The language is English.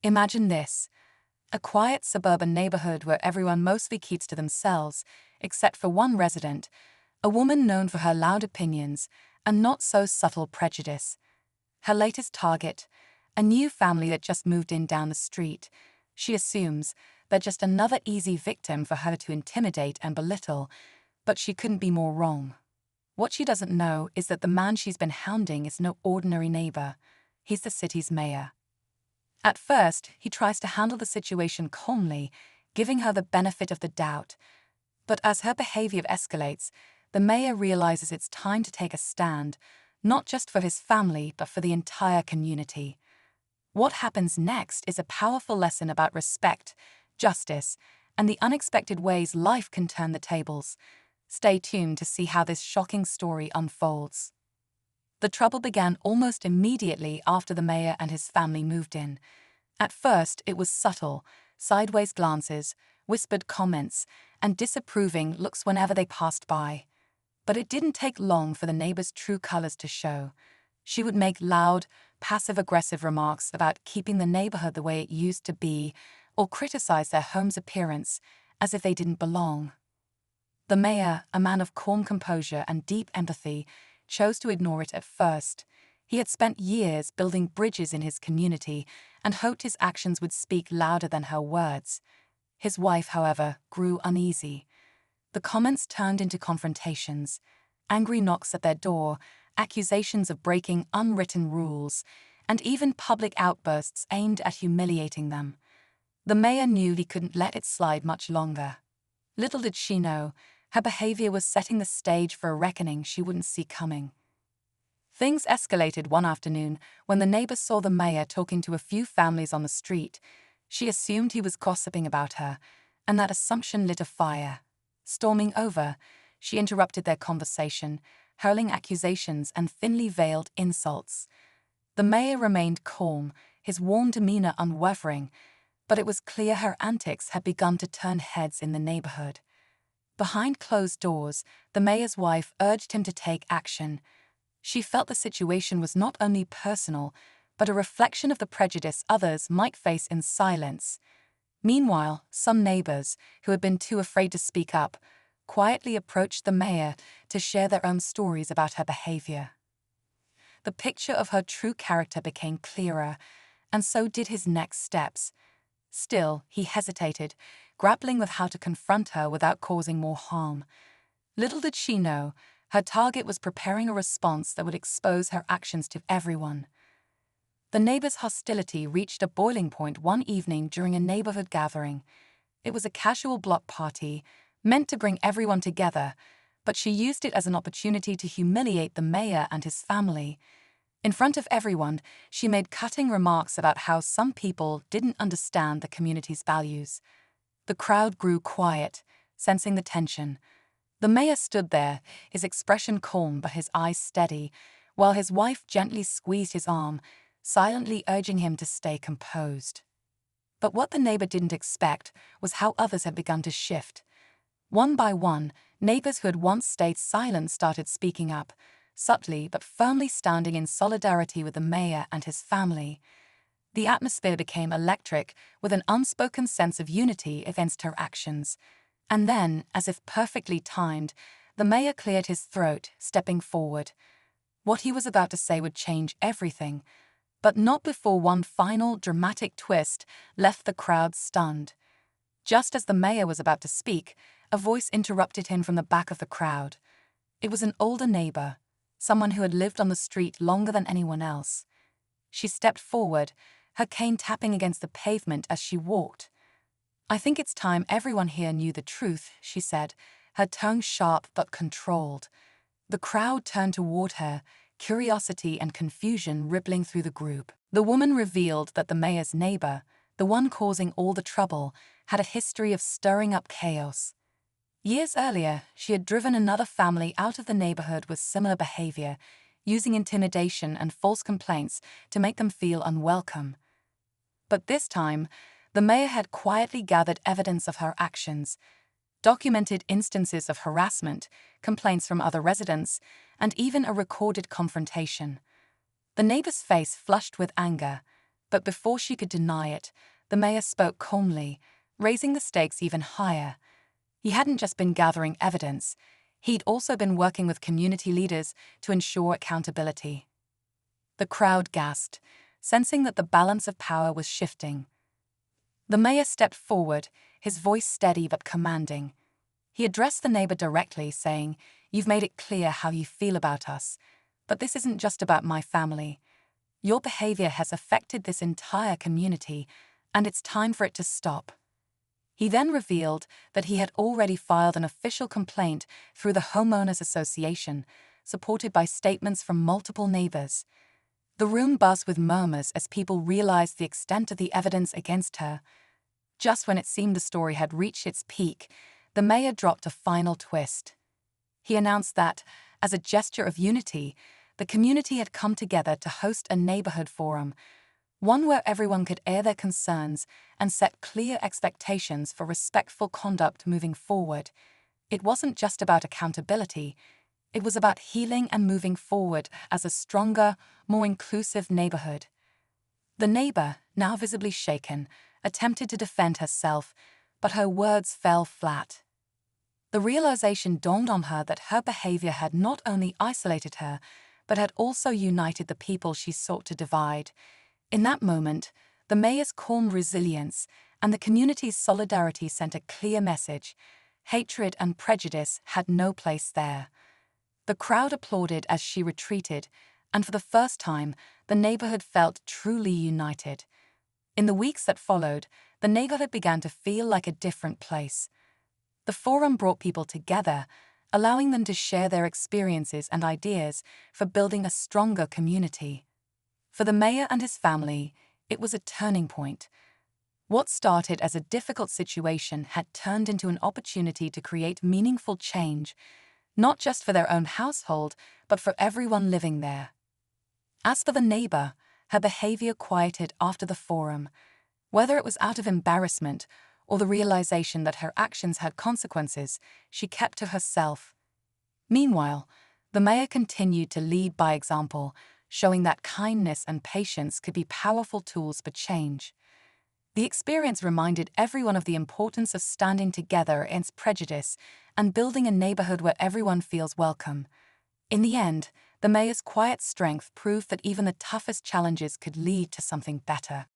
Imagine this: a quiet suburban neighborhood where everyone mostly keeps to themselves, except for one resident, a woman known for her loud opinions and not so subtle prejudice. Her latest target, a new family that just moved in down the street. She assumes they're just another easy victim for her to intimidate and belittle, but she couldn't be more wrong. What she doesn't know is that the man she's been hounding is no ordinary neighbor. He's the city's mayor. At first, he tries to handle the situation calmly, giving her the benefit of the doubt. But as her behavior escalates, the mayor realizes it's time to take a stand, not just for his family, but for the entire community. What happens next is a powerful lesson about respect, justice, and the unexpected ways life can turn the tables. Stay tuned to see how this shocking story unfolds. The trouble began almost immediately after the mayor and his family moved in. At first, it was subtle: sideways glances, whispered comments, and disapproving looks whenever they passed by. But it didn't take long for the neighbor's true colors to show. She would make loud, passive-aggressive remarks about keeping the neighborhood the way it used to be, or criticize their home's appearance as if they didn't belong. The mayor, a man of calm composure and deep empathy, chose to ignore it at first. He had spent years building bridges in his community and hoped his actions would speak louder than her words. His wife, however, grew uneasy. The comments turned into confrontations, angry knocks at their door, accusations of breaking unwritten rules, and even public outbursts aimed at humiliating them. The mayor knew he couldn't let it slide much longer. Little did she know, her behavior was setting the stage for a reckoning she wouldn't see coming. Things escalated one afternoon when the neighbor saw the mayor talking to a few families on the street. She assumed he was gossiping about her, and that assumption lit a fire. Storming over, she interrupted their conversation, hurling accusations and thinly veiled insults. The mayor remained calm, his warm demeanor unwavering, but it was clear her antics had begun to turn heads in the neighborhood. Behind closed doors, the mayor's wife urged him to take action. She felt the situation was not only personal, but a reflection of the prejudice others might face in silence. Meanwhile, some neighbors, who had been too afraid to speak up, quietly approached the mayor to share their own stories about her behavior. The picture of her true character became clearer, and so did his next steps. Still, he hesitated, grappling with how to confront her without causing more harm. Little did she know, her target was preparing a response that would expose her actions to everyone. The neighbors' hostility reached a boiling point one evening during a neighborhood gathering. It was a casual block party, meant to bring everyone together, but she used it as an opportunity to humiliate the mayor and his family. In front of everyone, she made cutting remarks about how some people didn't understand the community's values. The crowd grew quiet, sensing the tension. The mayor stood there, his expression calm but his eyes steady, while his wife gently squeezed his arm, silently urging him to stay composed. But what the neighbor didn't expect was how others had begun to shift. One by one, neighbors who had once stayed silent started speaking up, subtly but firmly standing in solidarity with the mayor and his family. The atmosphere became electric, with an unspoken sense of unity against her actions. And then, as if perfectly timed, the mayor cleared his throat, stepping forward. What he was about to say would change everything, but not before one final, dramatic twist left the crowd stunned. Just as the mayor was about to speak, a voice interrupted him from the back of the crowd. It was an older neighbor, someone who had lived on the street longer than anyone else. She stepped forward, her cane tapping against the pavement as she walked. "I think it's time everyone here knew the truth," she said, her tone sharp but controlled. The crowd turned toward her, curiosity and confusion rippling through the group. The woman revealed that the mayor's neighbor, the one causing all the trouble, had a history of stirring up chaos. Years earlier, she had driven another family out of the neighborhood with similar behavior, using intimidation and false complaints to make them feel unwelcome. But this time, the mayor had quietly gathered evidence of her actions, documented instances of harassment, complaints from other residents, and even a recorded confrontation. The neighbor's face flushed with anger, But before she could deny it, the mayor spoke calmly, raising the stakes even higher. He hadn't just been gathering evidence, he'd also been working with community leaders to ensure accountability. The crowd gasped, sensing that the balance of power was shifting. The mayor stepped forward, his voice steady but commanding. He addressed the neighbor directly, saying, "You've made it clear how you feel about us, but this isn't just about my family. Your behavior has affected this entire community, and it's time for it to stop." He then revealed that he had already filed an official complaint through the Homeowners Association, supported by statements from multiple neighbors. The room buzzed with murmurs as people realized the extent of the evidence against her. Just when it seemed the story had reached its peak, the mayor dropped a final twist. He announced that, as a gesture of unity, the community had come together to host a neighborhood forum, one where everyone could air their concerns and set clear expectations for respectful conduct moving forward. It wasn't just about accountability, it was about healing and moving forward as a stronger, more inclusive neighborhood. The neighbor, now visibly shaken, attempted to defend herself, but her words fell flat. The realization dawned on her that her behavior had not only isolated her, but had also united the people she sought to divide. In that moment, the mayor's calm resilience and the community's solidarity sent a clear message: hatred and prejudice had no place there. The crowd applauded as she retreated, and for the first time, the neighborhood felt truly united. In the weeks that followed, the neighborhood began to feel like a different place. The forum brought people together, allowing them to share their experiences and ideas for building a stronger community. For the mayor and his family, it was a turning point. What started as a difficult situation had turned into an opportunity to create meaningful change, not just for their own household, but for everyone living there. As for the neighbor, her behavior quieted after the forum. Whether it was out of embarrassment or the realization that her actions had consequences, she kept to herself. Meanwhile, the mayor continued to lead by example, showing that kindness and patience could be powerful tools for change. The experience reminded everyone of the importance of standing together against prejudice and building a neighborhood where everyone feels welcome. In the end, the mayor's quiet strength proved that even the toughest challenges could lead to something better.